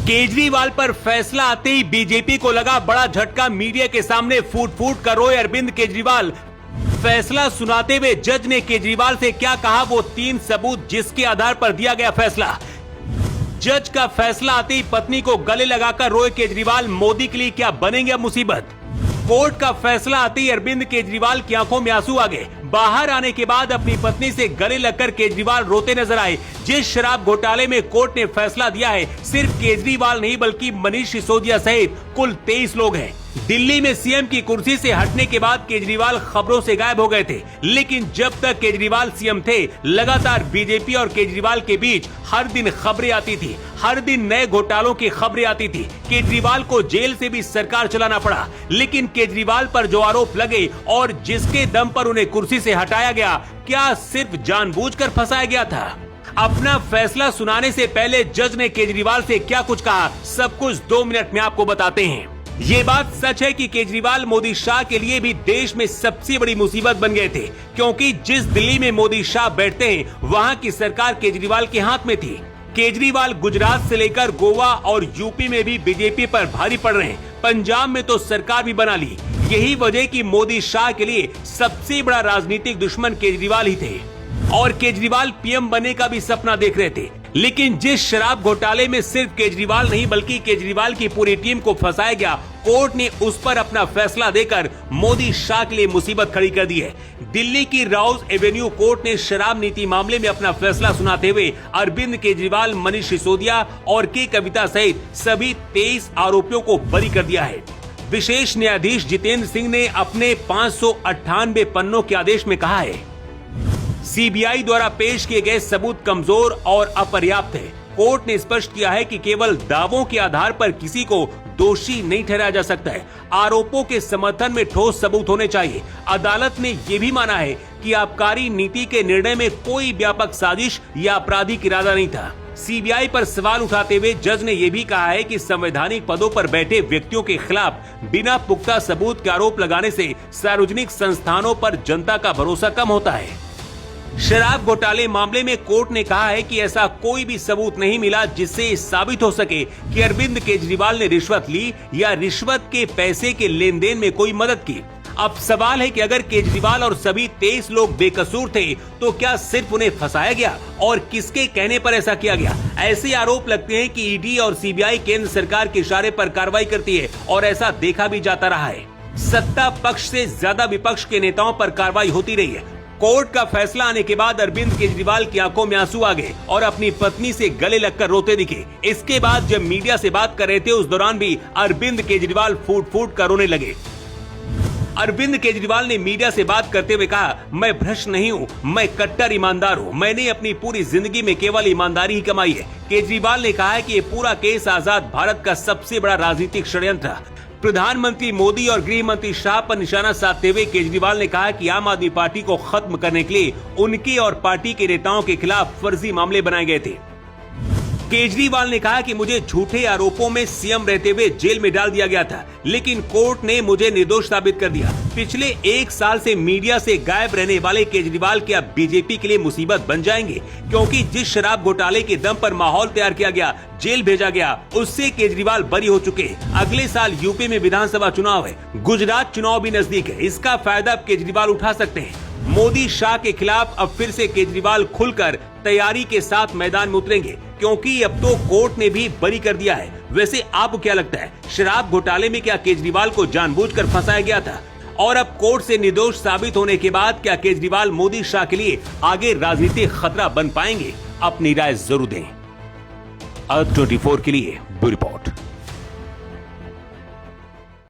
केजरीवाल पर फैसला आते ही बीजेपी को लगा बड़ा झटका। मीडिया के सामने फूट फूट कर रोए अरविंद केजरीवाल। फैसला सुनाते हुए जज ने केजरीवाल से क्या कहा, वो 3 सबूत जिसके आधार पर दिया गया फैसला। जज का फैसला आते ही पत्नी को गले लगाकर रोए केजरीवाल। मोदी के लिए क्या बनेंगे अब मुसीबत। कोर्ट का फैसला आते ही अरविंद केजरीवाल की आंखों में आंसू आ गए। बाहर आने के बाद अपनी पत्नी से गले लगकर केजरीवाल रोते नजर आए। जिस शराब घोटाले में कोर्ट ने फैसला दिया है, सिर्फ केजरीवाल नहीं बल्कि मनीष सिसोदिया सहित कुल 23 लोग हैं। दिल्ली में सीएम की कुर्सी से हटने के बाद केजरीवाल खबरों से गायब हो गए थे, लेकिन जब तक केजरीवाल सीएम थे, लगातार बीजेपी और केजरीवाल के बीच हर दिन खबरें आती थी। हर दिन नए घोटालों की खबरें आती थी। केजरीवाल को जेल से भी सरकार चलाना पड़ा, लेकिन केजरीवाल पर जो आरोप लगे और जिसके दम पर उन्हें कुर्सी से हटाया गया, क्या सिर्फ जानबूझकर फंसाया गया था। अपना फैसला सुनाने से पहले जज ने केजरीवाल से क्या कुछ कहा, सब कुछ 2 मिनट में आपको बताते हैं। ये बात सच है कि केजरीवाल मोदी शाह के लिए भी देश में सबसे बड़ी मुसीबत बन गए थे, क्योंकि जिस दिल्ली में मोदी शाह बैठते हैं, वहां की सरकार केजरीवाल के हाथ में थी। केजरीवाल गुजरात से लेकर गोवा और यूपी में भी बीजेपी पर भारी पड़ रहे हैं। पंजाब में तो सरकार भी बना ली। यही वजह कि मोदी शाह के लिए सबसे बड़ा राजनीतिक दुश्मन केजरीवाल ही थे और केजरीवाल पीएम बनने का भी सपना देख रहे थे। लेकिन जिस शराब घोटाले में सिर्फ केजरीवाल नहीं बल्कि केजरीवाल की पूरी टीम को फंसाया गया, कोर्ट ने उस पर अपना फैसला देकर मोदी शाह के लिए मुसीबत खड़ी कर दी है। दिल्ली की राउज एवेन्यू कोर्ट ने शराब नीति मामले में अपना फैसला सुनाते हुए अरविंद केजरीवाल, मनीष सिसोदिया और के कविता सहित सभी 23 आरोपियों को बरी कर दिया है। विशेष न्यायाधीश जितेंद्र सिंह ने अपने 598 पन्नों के आदेश में कहा है, सीबीआई द्वारा पेश किए गए सबूत कमजोर और अपर्याप्त है। कोर्ट ने स्पष्ट किया है कि केवल दावों के आधार पर किसी को दोषी नहीं ठहराया जा सकता है। आरोपों के समर्थन में ठोस सबूत होने चाहिए। अदालत ने यह भी माना है कि आबकारी नीति के निर्णय में कोई व्यापक साजिश या आपराधिक इरादा नहीं था। सीबीआई पर सवाल उठाते हुए जज ने यह भी कहा है कि संवैधानिक पदों पर बैठे व्यक्तियों के खिलाफ बिना पुख्ता सबूत के आरोप लगाने से सार्वजनिक संस्थानों पर जनता का भरोसा कम होता है। शराब घोटाले मामले में कोर्ट ने कहा है कि ऐसा कोई भी सबूत नहीं मिला जिससे साबित हो सके कि अरविंद केजरीवाल ने रिश्वत ली या रिश्वत के पैसे के लेन देन में कोई मदद की। अब सवाल है कि अगर केजरीवाल और सभी 23 लोग बेकसूर थे, तो क्या सिर्फ उन्हें फंसाया गया और किसके कहने पर ऐसा किया गया। ऐसे आरोप लगते हैं कि ईडी और सीबीआई केंद्र सरकार के इशारे पर कार्रवाई करती है और ऐसा देखा भी जाता रहा है। सत्ता पक्ष से ज्यादा विपक्ष के नेताओं पर कार्रवाई होती रही है। कोर्ट का फैसला आने के बाद अरविंद केजरीवाल की आंखों में आंसू आ गए और अपनी पत्नी से गले लगकर रोते दिखे। इसके बाद जब मीडिया से बात कर रहे थे, उस दौरान भी अरविंद केजरीवाल फूट फूट कर रोने लगे। अरविंद केजरीवाल ने मीडिया से बात करते हुए कहा, मैं भ्रष्ट नहीं हूँ, मैं कट्टर ईमानदार हूँ। मैंने अपनी पूरी जिंदगी में केवल ईमानदारी ही कमाई है। केजरीवाल ने कहा है कि ये पूरा केस आजाद भारत का सबसे बड़ा राजनीतिक षड्यंत्र था। प्रधानमंत्री मोदी और गृह मंत्री शाह पर निशाना साधते हुए केजरीवाल ने कहा कि आम आदमी पार्टी को खत्म करने के लिए उनके और पार्टी के नेताओं के खिलाफ फर्जी मामले बनाए गए थे। केजरीवाल ने कहा कि मुझे झूठे आरोपों में सीएम रहते हुए जेल में डाल दिया गया था, लेकिन कोर्ट ने मुझे निर्दोष साबित कर दिया। पिछले 1 साल से मीडिया से गायब रहने वाले केजरीवाल क्या बीजेपी के लिए मुसीबत बन जाएंगे, क्योंकि जिस शराब घोटाले के दम पर माहौल तैयार किया गया, जेल भेजा गया, उससे केजरीवाल बरी हो चुके हैं। अगले साल यूपी में विधानसभा चुनाव है, गुजरात चुनाव भी नजदीक है। इसका फायदा अब केजरीवाल उठा सकते हैं। मोदी शाह के खिलाफ अब फिर से केजरीवाल खुलकर तैयारी के साथ मैदान में उतरेंगे, क्योंकि अब तो कोर्ट ने भी बरी कर दिया है। वैसे आपको क्या लगता है, शराब घोटाले में क्या केजरीवाल को जानबूझकर फंसाया गया था? और अब कोर्ट से निर्दोष साबित होने के बाद क्या केजरीवाल मोदी शाह के लिए आगे राजनीतिक खतरा बन पाएंगे? अपनी राय जरूर दें। अर्थ 24 के लिए ब्यूरो रिपोर्ट।